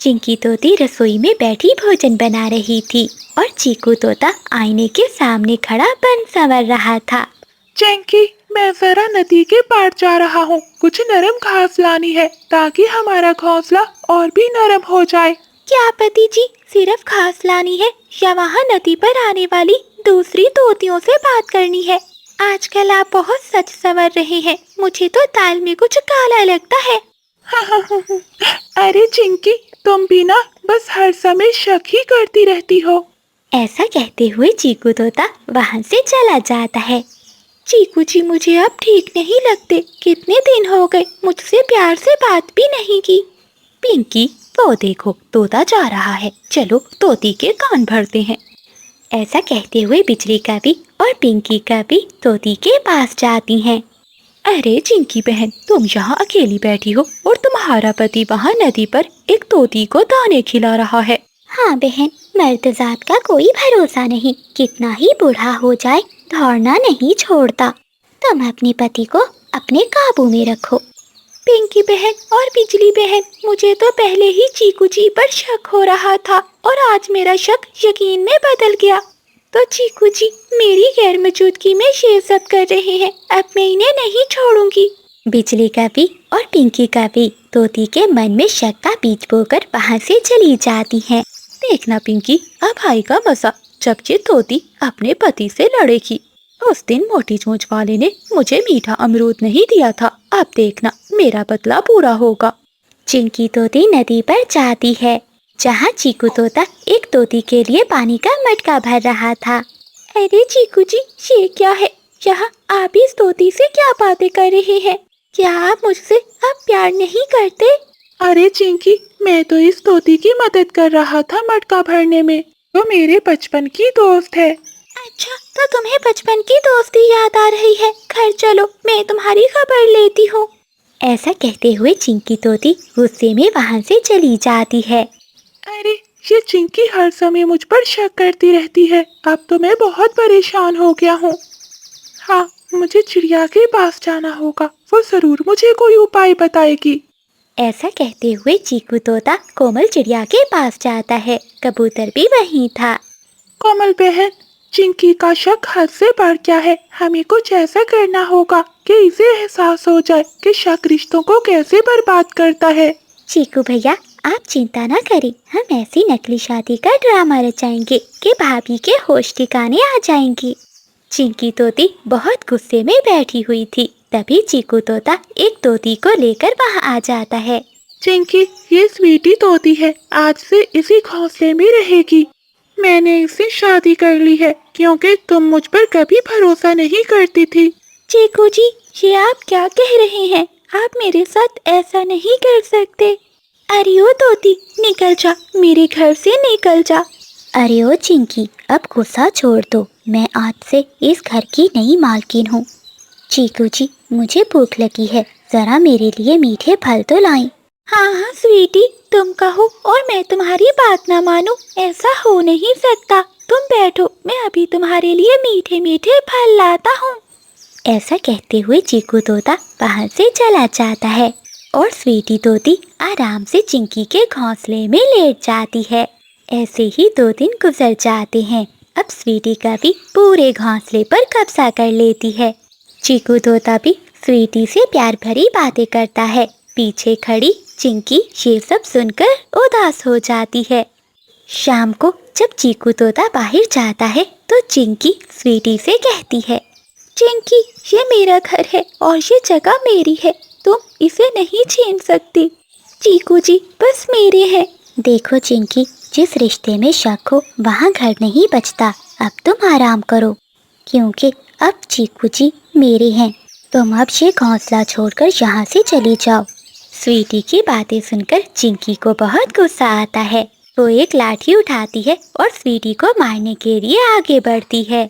चिंकी तोती रसोई में बैठी भोजन बना रही थी और चीकू तोता आईने के सामने खड़ा बन संवर रहा था। चिंकी, मैं जरा नदी के पार जा रहा हूँ। कुछ नरम घास लानी है ताकि हमारा घोंसला और भी नरम हो जाए। क्या पति जी, सिर्फ घास लानी है या वहाँ नदी पर आने वाली दूसरी तोतियों से बात करनी है? आजकल आप बहुत सच संवर रहे हैं, मुझे तो दाल में कुछ काला लगता है। अरे चिंकी, तुम भी ना बस हर समय शक ही करती रहती हो। ऐसा कहते हुए चीकू तोता वहाँ से चला जाता है। चीकू जी, मुझे अब ठीक नहीं लगते। कितने दिन हो गए मुझसे प्यार से बात भी नहीं की। पिंकी, वो देखो तोता जा रहा है, चलो तोती के कान भरते हैं। ऐसा कहते हुए बिजली का भी और पिंकी का भी तोती के पास जाती हैं। अरे चिंकी बहन, तुम यहाँ अकेली बैठी हो और तुम्हारा पति वहाँ नदी पर एक तोती को दाने खिला रहा है। हाँ बहन, मर्द जात का कोई भरोसा नहीं, कितना ही बूढ़ा हो जाए दौड़ना नहीं छोड़ता। तुम अपने पति को अपने काबू में रखो। पिंकी बहन और बिजली बहन, मुझे तो पहले ही चीकू जी पर शक हो रहा था और आज मेरा शक यकीन में बदल गया। तो चीकू जी मेरी गैर मौजूदगी में शेर कर रहे हैं, अब मैं इन्हें नहीं छोड़ूंगी। बिजली का भी और पिंकी का भी तोती के मन में शक का बीज बोकर वहाँ से चली जाती हैं। देखना पिंकी, अब आएगा मजा जब ये तोती अपने पति से लड़ेगी। उस दिन मोटी चोंच वाले ने मुझे मीठा अमरूद नहीं दिया था, अब देखना मेरा बदला पूरा होगा। चिंकी तोती नदी पर जाती है जहाँ चीकू तोता एक तोती के लिए पानी का मटका भर रहा था। अरे चीकू जी, ये क्या है? यहाँ आप इस तोती से क्या बातें कर रहे हैं? क्या आप मुझसे अब प्यार नहीं करते? अरे चिंकी, मैं तो इस तोती की मदद कर रहा था मटका भरने में। तो मेरे बचपन की दोस्त है। अच्छा, तो तुम्हें बचपन की दोस्ती याद आ रही है? घर चलो, मैं तुम्हारी खबर लेती हूँ। ऐसा कहते हुए चिंकी तोती गुस्से में वहाँ से चली जाती है। अरे ये चिंकी हर समय मुझ पर शक करती रहती है। अब तो मैं बहुत परेशान हो गया हूँ। हाँ, मुझे चिड़िया के पास जाना होगा, वो जरूर मुझे कोई उपाय बताएगी। ऐसा कहते हुए चीकू तोता कोमल चिड़िया के पास जाता है। कबूतर भी वहीं था। कोमल बहन, चिंकी का शक हद से बढ़ गया है। हमें कुछ ऐसा करना होगा कि इसे एहसास हो जाए कि शक रिश्तों को कैसे बर्बाद करता है। चीकू भैया, आप चिंता ना करें, हम ऐसी नकली शादी का ड्रामा रचाएंगे कि भाभी के होश ठिकाने आ जाएंगी। चिंकी तोती बहुत गुस्से में बैठी हुई थी। तभी चीकू तोता एक तोती को लेकर वहाँ आ जाता है। चिंकी, ये स्वीटी तोती है, आज से इसी घोंसले में रहेगी। मैंने इससे शादी कर ली है क्योंकि तुम मुझ पर कभी भरोसा नहीं करती थी। चीकू जी, ये आप क्या कह रहे हैं? आप मेरे साथ ऐसा नहीं कर सकते। अरे ओ तोती, निकल जा, मेरे घर से निकल जा। अरे ओ चिंकी, अब गुस्सा छोड़ दो, मैं आज से इस घर की नई मालकिन हूँ। चीकू जी, मुझे भूख लगी है, जरा मेरे लिए मीठे फल तो लाएं। हाँ हाँ स्वीटी, तुम कहो और मैं तुम्हारी बात ना मानूं, ऐसा हो नहीं सकता। तुम बैठो, मैं अभी तुम्हारे लिए मीठे मीठे फल लाता हूँ। ऐसा कहते हुए चीकू तोता बाहर से चला जाता है और स्वीटी तोती आराम से चिंकी के घोंसले में लेट जाती है। ऐसे ही 2 दिन गुजर जाते हैं। अब स्वीटी का भी पूरे घोंसले पर कब्जा कर लेती है। चीकू तोता भी स्वीटी से प्यार भरी बातें करता है। पीछे खड़ी चिंकी ये सब सुनकर उदास हो जाती है। शाम को जब चीकू तोता बाहर जाता है तो चिंकी स्वीटी से कहती है, चिंकी, ये मेरा घर है और ये जगह मेरी है, तुम इसे नहीं छीन सकती। चीकू जी बस मेरे हैं। देखो चिंकी, जिस रिश्ते में शक हो वहाँ घर नहीं बचता। अब तुम आराम करो क्योंकि अब चीकू जी मेरे हैं। तुम अब ये घोंसला छोड़कर यहाँ से चली जाओ। स्वीटी की बातें सुनकर चिंकी को बहुत गुस्सा आता है। वो एक लाठी उठाती है और स्वीटी को मारने के लिए आगे बढ़ती है।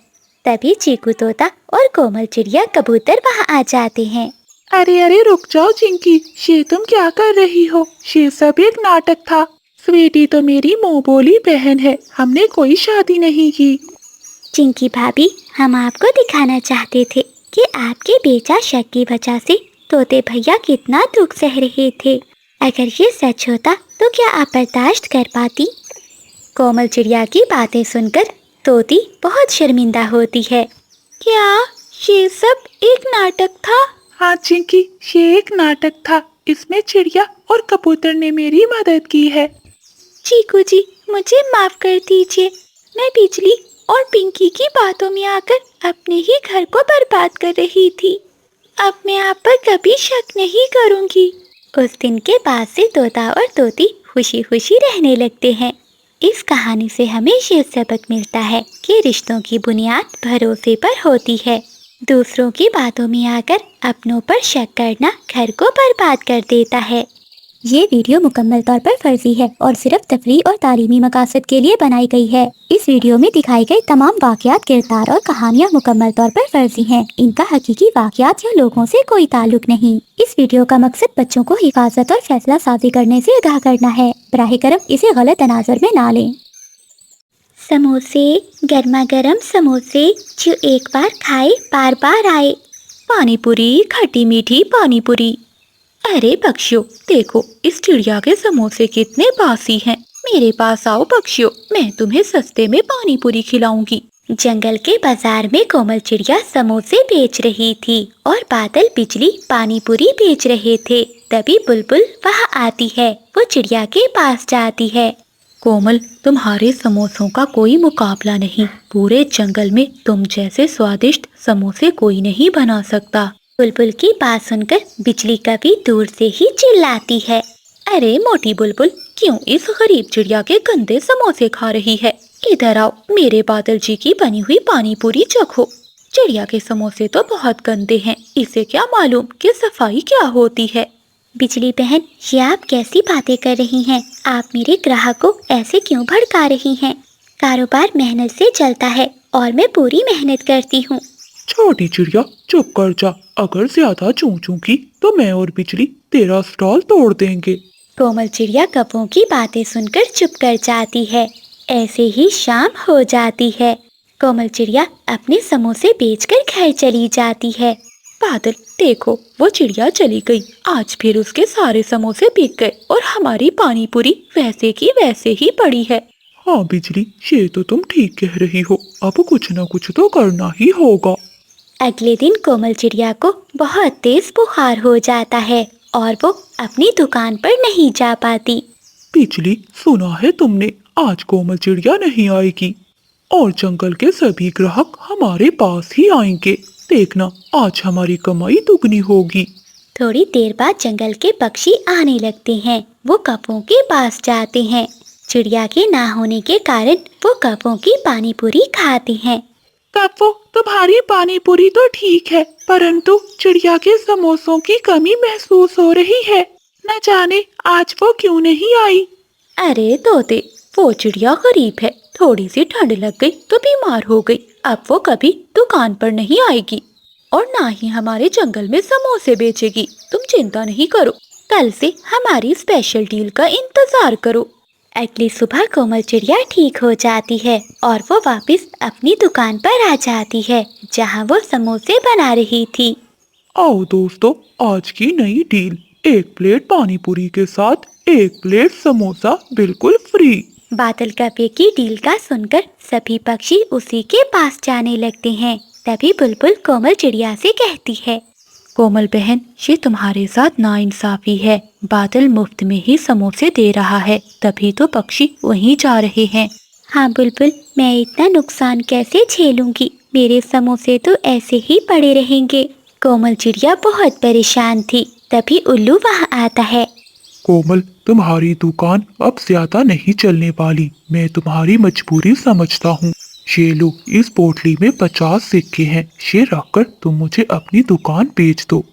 तभी चीकू तोता और कोमल चिड़िया कबूतर वहाँ आ जाते हैं। अरे अरे रुक जाओ चिंकी, ये तुम क्या कर रही हो? ये सब एक नाटक था। स्वीटी तो मेरी मुँह बोली बहन है, हमने कोई शादी नहीं की। चिंकी भाभी, हम आपको दिखाना चाहते थे कि आपके बेचा शक की वजह से तोते भैया कितना दुख सह रहे थे। अगर ये सच होता तो क्या आप बर्दाश्त कर पाती? कोमल चिड़िया की बातें सुनकर तोती बहुत शर्मिंदा होती है। क्या ये सब एक नाटक था? हाँ चिंकी, ये एक नाटक था। इसमें चिड़िया और कबूतर ने मेरी मदद की है। चीकू जी, मुझे माफ कर दीजिए। मैं बिजली और पिंकी की बातों में आकर अपने ही घर को बर्बाद कर रही थी। अब मैं आप पर कभी शक नहीं करूंगी। उस दिन के बाद से तोता और तोती खुशी खुशी रहने लगते हैं। इस कहानी से हमें ये सबक मिलता है कि रिश्तों की बुनियाद भरोसे पर होती है। दूसरों की बातों में आकर अपनों पर शक करना घर को बर्बाद कर देता है। ये वीडियो मुकम्मल तौर पर फर्जी है और सिर्फ तफरीह और तालीमी मकासद के लिए बनाई गई है। इस वीडियो में दिखाई गई तमाम वाक़यात, किरदार और कहानियाँ मुकम्मल तौर पर फर्जी हैं। इनका हकीकी वाक़यात या लोगों से कोई ताल्लुक नहीं। इस वीडियो का मकसद बच्चों को हिफाजत और फैसला साजी करने से आगाह करना है। बराह करम इसे गलत तनाज़ुर में ना लें। समोसे, गर्मा गर्म समोसे, जो एक बार खाए बार बार आए। पानी पूरी, खट्टी मीठी पानी पूरी। अरे पक्षियों, देखो इस चिड़िया के समोसे कितने बासी हैं। मेरे पास आओ पक्षियों, मैं तुम्हें सस्ते में पानी पूरी खिलाऊंगी। जंगल के बाजार में कोमल चिड़िया समोसे बेच रही थी और बादल बिजली पानी पूरी बेच रहे थे। तभी बुलबुल वहाँ आती है। वो चिड़िया के पास जाती है। कोमल, तुम्हारे समोसों का कोई मुकाबला नहीं। पूरे जंगल में तुम जैसे स्वादिष्ट समोसे कोई नहीं बना सकता। बुलबुल की बात सुनकर बिजली कभी दूर से ही चिल्लाती है। अरे मोटी बुलबुल, क्यों इस गरीब चिड़िया के गंदे समोसे खा रही है? इधर आओ, मेरे बादल जी की बनी हुई पानी पूरी चखो। चिड़िया के समोसे तो बहुत गंदे हैं, इसे क्या मालूम कि सफाई क्या होती है। बिजली बहन, ये आप कैसी बातें कर रही हैं? आप मेरे ग्राहक को ऐसे क्यों भड़का रही हैं? कारोबार मेहनत से चलता है और मैं पूरी मेहनत करती हूँ। छोटी चिड़िया, चुप कर जा। अगर ज्यादा चूंकी तो मैं और बिजली तेरा स्टॉल तोड़ देंगे। कोमल चिड़िया कब्बों की बातें सुनकर चुप कर जाती है। ऐसे ही शाम हो जाती है। कोमल चिड़िया अपने समोसे बेचकर घर चली जाती है। बादल, देखो वो चिड़िया चली गई। आज फिर उसके सारे समोसे बिक गए और हमारी पानी पूरी वैसे की वैसे ही पड़ी है। हाँ बिजली, ये तो तुम ठीक कह रही हो। अब कुछ न कुछ तो करना ही होगा। अगले दिन कोमल चिड़िया को बहुत तेज बुखार हो जाता है और वो अपनी दुकान पर नहीं जा पाती। बिजली, सुना है तुमने, आज कोमल चिड़िया नहीं आएगी और जंगल के सभी ग्राहक हमारे पास ही आएंगे। देखना, आज हमारी कमाई दुगनी होगी। थोड़ी देर बाद जंगल के पक्षी आने लगते हैं। वो कपों के पास जाते हैं। चिड़िया के ना होने के कारण वो कपों की पानी पूरी खाते हैं। कप्पो, तुम्हारी पानी पूरी तो ठीक है, परंतु चिड़िया के समोसों की कमी महसूस हो रही है। न जाने आज वो क्यों नहीं आई। अरे तोते, वो चिड़िया गरीब है। थोड़ी सी ठंड लग गई तो बीमार हो गई। अब वो कभी दुकान पर नहीं आएगी और ना ही हमारे जंगल में समोसे बेचेगी। तुम चिंता नहीं करो, कल से हमारी स्पेशल डील का इंतजार करो। अगली सुबह कोमल चिड़िया ठीक हो जाती है और वो वापस अपनी दुकान पर आ जाती है जहाँ वो समोसे बना रही थी। आओ दोस्तों, आज की नई डील, 1 प्लेट पानी पूरी के साथ 1 प्लेट समोसा बिल्कुल फ्री। बादल कपे की डील का सुनकर सभी पक्षी उसी के पास जाने लगते हैं। तभी बुलबुल कोमल चिड़िया से कहती है, कोमल बहन, ये तुम्हारे साथ नाइंसाफी है। बादल मुफ्त में ही समोसे दे रहा है, तभी तो पक्षी वहीं जा रहे हैं। हाँ बुलबुल, मैं इतना नुकसान कैसे झेलूंगी? मेरे समोसे तो ऐसे ही पड़े रहेंगे। कोमल चिड़िया बहुत परेशान थी। तभी उल्लू वहाँ आता है। कोमल, तुम्हारी दुकान अब ज्यादा नहीं चलने वाली। मैं तुम्हारी मजबूरी समझता हूँ। ये लो, इस पोटली में 50 सिक्के हैं। ये रखकर तुम मुझे अपनी दुकान बेच दो।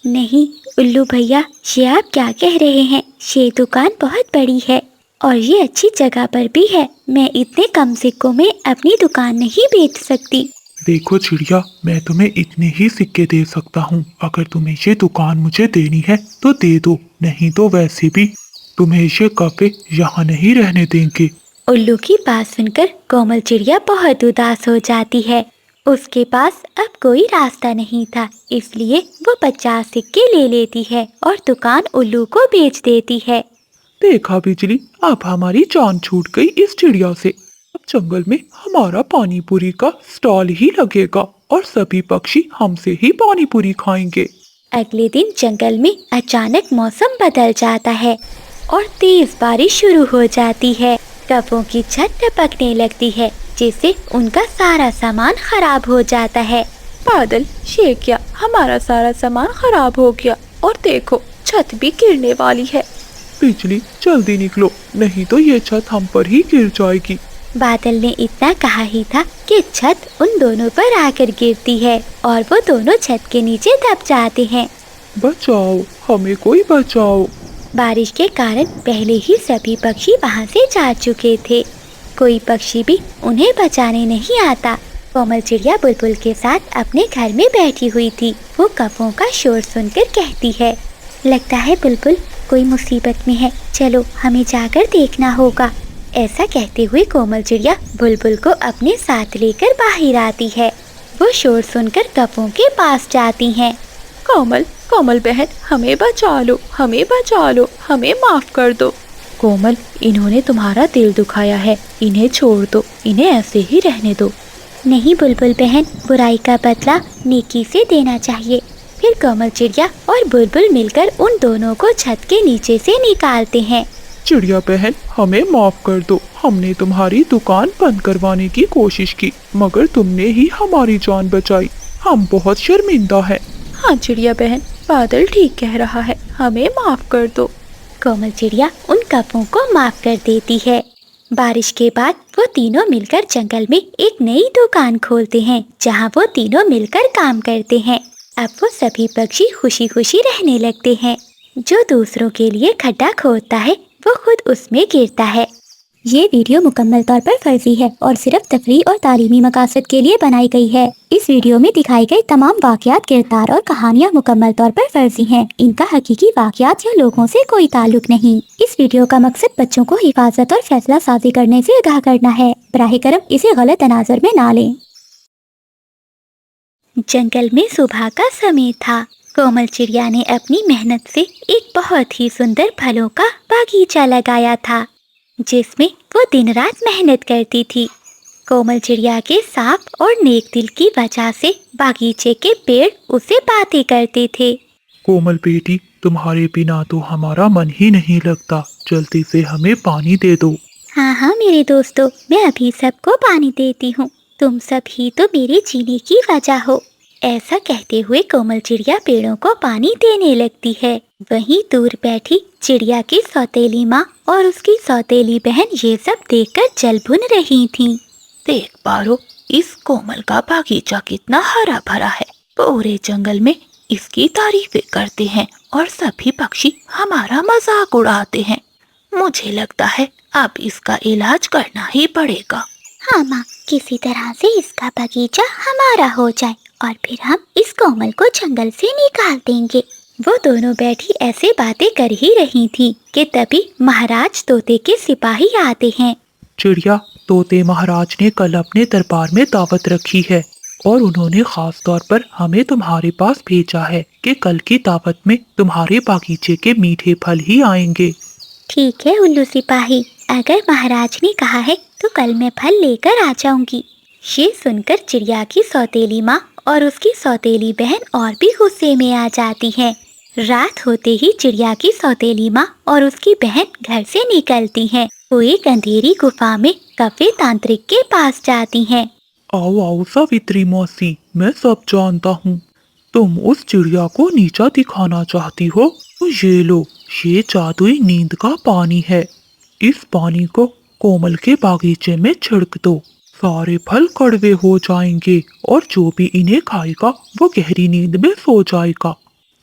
नहीं उल्लू भैया, ये आप क्या कह रहे हैं? ये दुकान बहुत बड़ी है और ये अच्छी जगह पर भी है। मैं इतने कम सिक्कों में अपनी दुकान नहीं बेच सकती। देखो चिड़िया, मैं तुम्हें इतने ही सिक्के दे सकता हूँ। अगर तुम्हें ये दुकान मुझे देनी है तो दे दो, नहीं तो वैसे भी तुम्हें ये कपे यहाँ नहीं रहने देंगे। उल्लू की बात सुनकर कोमल चिड़िया बहुत उदास हो जाती है। उसके पास अब कोई रास्ता नहीं था, इसलिए वो 50 सिक्के ले लेती है और दुकान उल्लू को बेच देती है। देखा बिजली, अब हमारी जान छूट गई इस चिड़िया से। अब जंगल में हमारा पानी पूरी का स्टॉल ही लगेगा और सभी पक्षी हमसे ही पानी पूरी खाएंगे। अगले दिन जंगल में अचानक मौसम बदल जाता है और तेज बारिश शुरू हो जाती है। कौवों की छत टपकने लगती है, जिससे उनका सारा सामान खराब हो जाता है। बादल, ये क्या, हमारा सारा सामान खराब हो गया और देखो छत भी गिरने वाली है। बिजली, जल्दी निकलो, नहीं तो ये छत हम पर ही गिर जाएगी। बादल ने इतना कहा ही था कि छत उन दोनों पर आकर गिरती है और वो दोनों छत के नीचे दब जाते हैं। बचाओ, हमें कोई बचाओ। बारिश के कारण पहले ही सभी पक्षी वहाँ से जा चुके थे। कोई पक्षी भी उन्हें बचाने नहीं आता। कोमल चिड़िया बुलबुल के साथ अपने घर में बैठी हुई थी। वो कौवों का शोर सुनकर कहती है, लगता है बुलबुल कोई मुसीबत में है, चलो हमें जाकर देखना होगा। ऐसा कहते हुए कोमल चिड़िया बुलबुल को अपने साथ लेकर बाहर आती है। वो शोर सुनकर कौवों के पास जाती हैं। कोमल, कोमल बहन, हमें बचा लो, हमें बचा लो, हमें माफ कर दो। कोमल, इन्होंने तुम्हारा दिल दुखाया है, इन्हें छोड़ दो, इन्हें ऐसे ही रहने दो। नहीं बुलबुल बहन, बुराई का बदला नेकी से देना चाहिए। फिर कोमल चिड़िया और बुलबुल मिलकर उन दोनों को छत के नीचे से निकालते हैं। चिड़िया बहन, हमें माफ कर दो, हमने तुम्हारी दुकान बंद करवाने की कोशिश की, मगर तुमने ही हमारी जान बचाई, हम बहुत शर्मिंदा हैं। हाँ चिड़िया बहन, बादल ठीक कह रहा है, हमें माफ कर दो। कोमल चिड़िया उन कौवों को माफ कर देती है। बारिश के बाद वो तीनों मिलकर जंगल में एक नई दुकान खोलते हैं, जहाँ वो तीनों मिलकर काम करते हैं। अब वो सभी पक्षी खुशी खुशी रहने लगते हैं। जो दूसरों के लिए खड्डा खोदता है वो खुद उसमें गिरता है। ये वीडियो मुकम्मल तौर पर फर्जी है और सिर्फ तफरीह और तालीमी मकासद के लिए बनाई गई है। इस वीडियो में दिखाई गई तमाम वाक़यात, किरदार और कहानियाँ मुकम्मल तौर पर फर्जी हैं। इनका हकीकी वाक़यात या लोगों से कोई ताल्लुक नहीं। इस वीडियो का मकसद बच्चों को हिफाजत और फैसला साजी करने से आगाह करना है। बराह करम इसे गलत तनाज़ुर में ना लें। जंगल में सुबह का समय था। कोमल चिड़िया ने अपनी मेहनत से एक बहुत ही सुंदर फलों का बागीचा लगाया था, जिसमें वो दिन रात मेहनत करती थी। कोमल चिड़िया के साफ और नेक दिल की वजह से बागीचे के पेड़ उसे बातें करते थे। कोमल बेटी, तुम्हारे बिना तो हमारा मन ही नहीं लगता, जल्दी से हमें पानी दे दो। हाँ हाँ मेरे दोस्तों, मैं अभी सबको पानी देती हूँ, तुम सब ही तो मेरे जीने की वजह हो। ऐसा कहते हुए कोमल चिड़िया पेड़ों को पानी देने लगती है। वहीं दूर बैठी चिड़िया की सौतेली माँ और उसकी सौतेली बहन ये सब देखकर जल भुन रही थीं। देख पारो, इस कोमल का बागीचा कितना हरा भरा है। पूरे जंगल में इसकी तारीफें करते हैं और सभी पक्षी हमारा मजाक उड़ाते हैं। मुझे लगता है अब इसका इलाज करना ही पड़ेगा। हाँ माँ, किसी तरह से इसका बागीचा हमारा हो जाए और फिर हम इस कोमल को जंगल से निकाल देंगे। वो दोनों बैठी ऐसे बातें कर ही रही थी कि तभी महाराज तोते के सिपाही आते हैं। चिड़िया, तोते महाराज ने कल अपने दरबार में दावत रखी है और उन्होंने खास तौर पर हमें तुम्हारे पास भेजा है कि कल की दावत में तुम्हारे बागीचे के मीठे फल ही आएंगे। ठीक है उल्लू सिपाही, अगर महाराज ने कहा है तो कल मैं फल लेकर आ जाऊंगी। ये सुनकर चिड़िया की सौतेली माँ और उसकी सौतेली बहन और भी गुस्से में आ जाती हैं। रात होते ही चिड़िया की सौतेली माँ और उसकी बहन घर से निकलती हैं। वो एक अंधेरी गुफा में कफे तांत्रिक के पास जाती हैं। आओ आओ सावित्री मौसी, मैं सब जानता हूँ। तुम उस चिड़िया को नीचा दिखाना चाहती हो तो ये लो, ये जादुई नींद का पानी है। इस पानी को कोमल के बागीचे में छिड़क दो, सारे फल कड़वे हो जाएंगे और जो भी इन्हें खाएगा वो गहरी नींद में सो जाएगा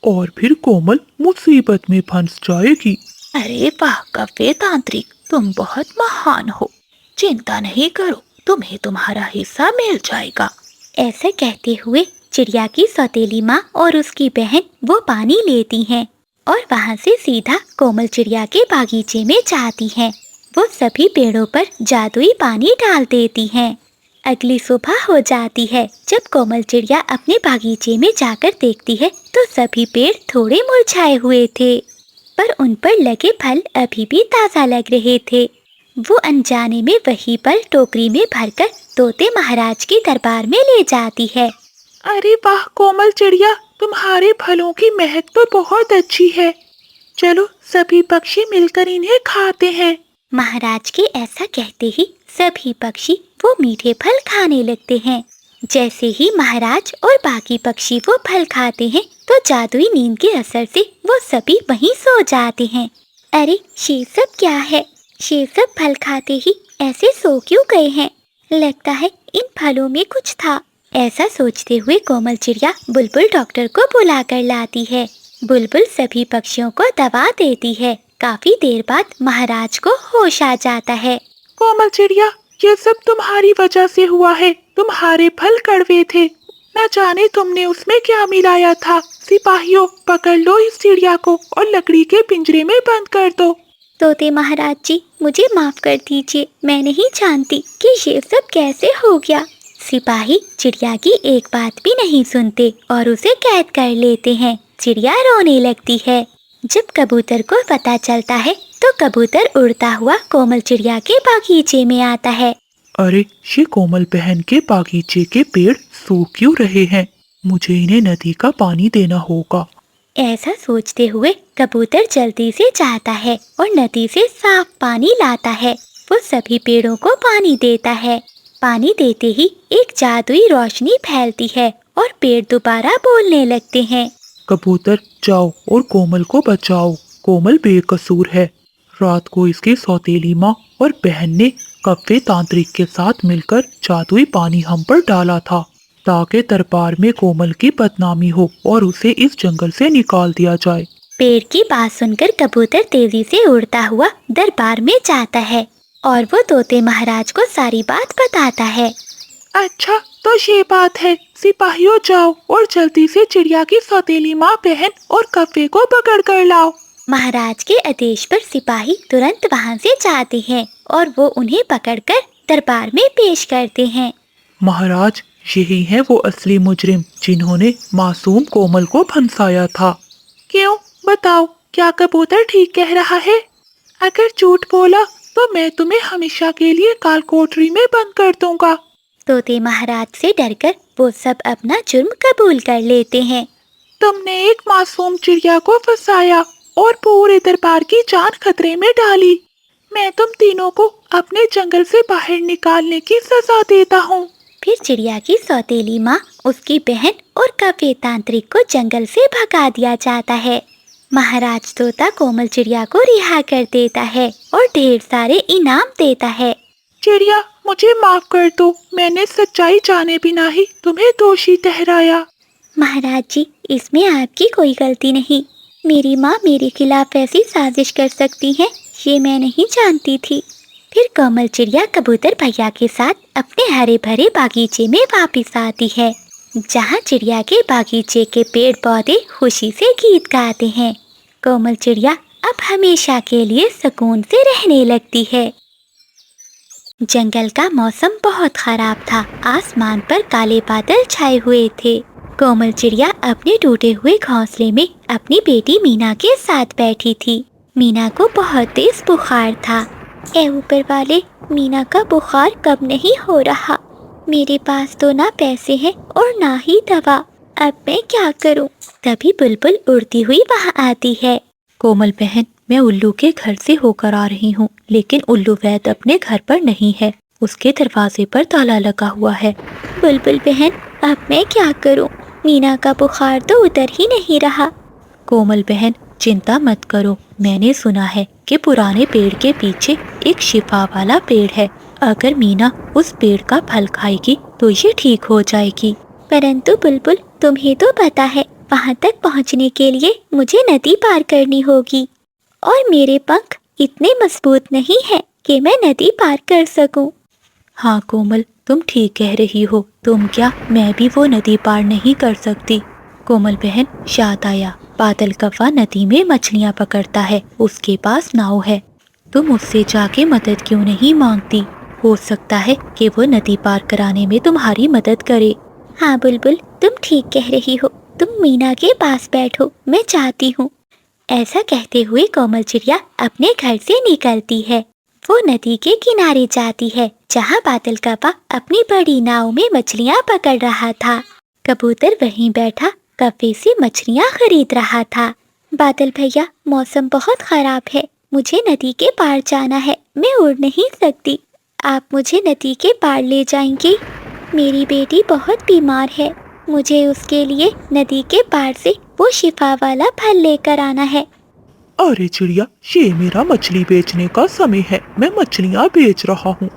और फिर कोमल मुसीबत में फंस जाएगी। अरे वाह कफे तांत्रिक, तुम बहुत महान हो। चिंता नहीं करो, तुम्हें तुम्हारा हिस्सा मिल जाएगा। ऐसा कहते हुए चिड़िया की सौतेली माँ और उसकी बहन वो पानी लेती हैं और वहाँ से सीधा कोमल चिड़िया के बागीचे में जाती हैं। वो सभी पेड़ों पर जादुई पानी डाल देती हैं। अगली सुबह हो जाती है। जब कोमल चिड़िया अपने बागीचे में जाकर देखती है तो सभी पेड़ थोड़े मुरझाए हुए थे। पर उन पर लगे फल अभी भी ताज़ा लग रहे थे। वो अनजाने में वही फल टोकरी में भरकर तोते महाराज के दरबार में ले जाती है। अरे वाह कोमल चिड़िया, तुम्हारे फलों की महक तो बहुत अच्छी है। चलो सभी पक्षी मिलकर इन्हें खाते हैं। महाराज के ऐसा कहते ही सभी पक्षी वो मीठे फल खाने लगते हैं। जैसे ही महाराज और बाकी पक्षी वो फल खाते हैं तो जादुई नींद के असर से वो सभी वहीं सो जाते हैं। अरे ये सब क्या है? ये सब फल खाते ही ऐसे सो क्यों गए हैं? लगता है इन फलों में कुछ था। ऐसा सोचते हुए कोमल चिड़िया बुलबुल डॉक्टर को बुला कर लाती है। बुलबुल सभी पक्षियों को दवा देती है। काफी देर बाद महाराज को होश आ जाता है। कोमल चिड़िया, ये सब तुम्हारी वजह से हुआ है। तुम्हारे फल कड़वे थे, न जाने तुमने उसमें क्या मिलाया था। सिपाहियों, पकड़ लो इस चिड़िया को और लकड़ी के पिंजरे में बंद कर दो। तोते महाराज जी, मुझे माफ कर दीजिए, मैं नहीं जानती कि ये सब कैसे हो गया। सिपाही चिड़िया की एक बात भी नहीं सुनते और उसे कैद कर लेते हैं। चिड़िया रोने लगती है। जब कबूतर को पता चलता है तो कबूतर उड़ता हुआ कोमल चिड़िया के बागीचे में आता है। अरे ये कोमल बहन के बागीचे के पेड़ सूख क्यों रहे हैं? मुझे इन्हें नदी का पानी देना होगा। ऐसा सोचते हुए कबूतर जल्दी से जाता है और नदी से साफ पानी लाता है। वो सभी पेड़ों को पानी देता है। पानी देते ही एक जादुई रोशनी फैलती है और पेड़ दोबारा बोलने लगते हैं। कबूतर जाओ और कोमल को बचाओ। कोमल बेकसूर है। रात को इसकी सौतेली माँ और बहन ने कव्वे तांत्रिक के साथ मिलकर जादुई पानी हम पर डाला था ताकि दरबार में कोमल की बदनामी हो और उसे इस जंगल से निकाल दिया जाए। पेड़ की बात सुनकर कबूतर तेजी से उड़ता हुआ दरबार में जाता है और वो तोते महाराज को सारी बात बताता है। अच्छा तो ये बात है। सिपाहियों जाओ और जल्दी से चिड़िया की सौतेली माँ, बहन और कव्वे को पकड़ कर लाओ। महाराज के आदेश पर सिपाही तुरंत वहाँ से जाते हैं और वो उन्हें पकड़कर दरबार में पेश करते हैं। महाराज, यही है वो असली मुजरिम जिन्होंने मासूम कोमल को फंसाया था। क्यों? बताओ, क्या कबूतर ठीक कह रहा है? अगर झूठ बोला तो मैं तुम्हें हमेशा के लिए काल कोठरी में बंद कर दूंगा। तोते महाराज से डरकर वो सब अपना जुर्म कबूल कर लेते हैं। तुमने एक मासूम चिड़िया को फंसाया और पूरे दरबार की जान खतरे में डाली। मैं तुम तीनों को अपने जंगल से बाहर निकालने की सजा देता हूँ। फिर चिड़िया की सौतेली माँ, उसकी बहन और कव्वे तांत्रिक को जंगल से भगा दिया जाता है। महाराज तोता कोमल चिड़िया को रिहा कर देता है और ढेर सारे इनाम देता है। चिड़िया, मुझे माफ कर दो। मैंने सच्चाई जाने बिना ही तुम्हें दोषी ठहराया। महाराज जी, इसमें आपकी कोई गलती नहीं। मेरी माँ मेरे खिलाफ ऐसी साजिश कर सकती है, ये मैं नहीं जानती थी। फिर कोमल चिड़िया कबूतर भैया के साथ अपने हरे भरे बागीचे में वापस आती है, जहाँ चिड़िया के बागीचे के पेड़ पौधे खुशी से गीत गाते हैं। कोमल चिड़िया अब हमेशा के लिए सुकून से रहने लगती है। जंगल का मौसम बहुत खराब था। आसमान पर काले बादल छाए हुए थे। कोमल चिड़िया अपने टूटे हुए घोंसले में अपनी बेटी मीना के साथ बैठी थी। मीना को बहुत तेज बुखार था। ऐ ऊपर वाले, मीना का बुखार कब नहीं हो रहा। मेरे पास तो ना पैसे हैं और ना ही दवा। अब मैं क्या करूं? तभी बुलबुल उड़ती हुई वहां आती है। कोमल बहन, मैं उल्लू के घर से होकर आ रही हूँ, लेकिन उल्लू वैद अपने घर पर नहीं है। उसके दरवाजे पर ताला लगा हुआ है। बुलबुल बहन, अब मैं क्या करूं? मीना का बुखार तो उतर ही नहीं रहा। कोमल बहन, चिंता मत करो। मैंने सुना है कि पुराने पेड़ के पीछे एक शिफा वाला पेड़ है। अगर मीना उस पेड़ का फल खाएगी तो ये ठीक हो जाएगी। परंतु बुलबुल, तुम्हें तो पता है वहाँ तक पहुँचने के लिए मुझे नदी पार करनी होगी और मेरे पंख इतने मजबूत नहीं हैं कि मैं नदी पार कर सकूं। हाँ कोमल, तुम ठीक कह रही हो। तुम क्या, मैं भी वो नदी पार नहीं कर सकती। कोमल बहन, याद आया, बादल कौवा नदी में मछलियाँ पकड़ता है, उसके पास नाव है। तुम उससे जाके मदद क्यों नहीं मांगती? हो सकता है कि वो नदी पार कराने में तुम्हारी मदद करे। हाँ बुलबुल, तुम ठीक कह रही हो। तुम मीना के पास बैठो, मैं चाहती हूँ। ऐसा कहते हुए कोमल चिड़िया अपने घर से निकलती है। वो नदी के किनारे जाती है जहाँ बादल कौवा अपनी बड़ी नाव में मछलियाँ पकड़ रहा था। कबूतर वहीं बैठा कौवे से मछलियाँ खरीद रहा था। बादल भैया, मौसम बहुत खराब है, मुझे नदी के पार जाना है, मैं उड़ नहीं सकती, आप मुझे नदी के पार ले जाएंगे? मेरी बेटी बहुत बीमार है, मुझे उसके लिए नदी के पार से वो शिफा वाला फल लेकर आना है। अरे चिड़िया, ये मेरा मछली बेचने का समय है, मैं मछलियाँ बेच रहा हूँ,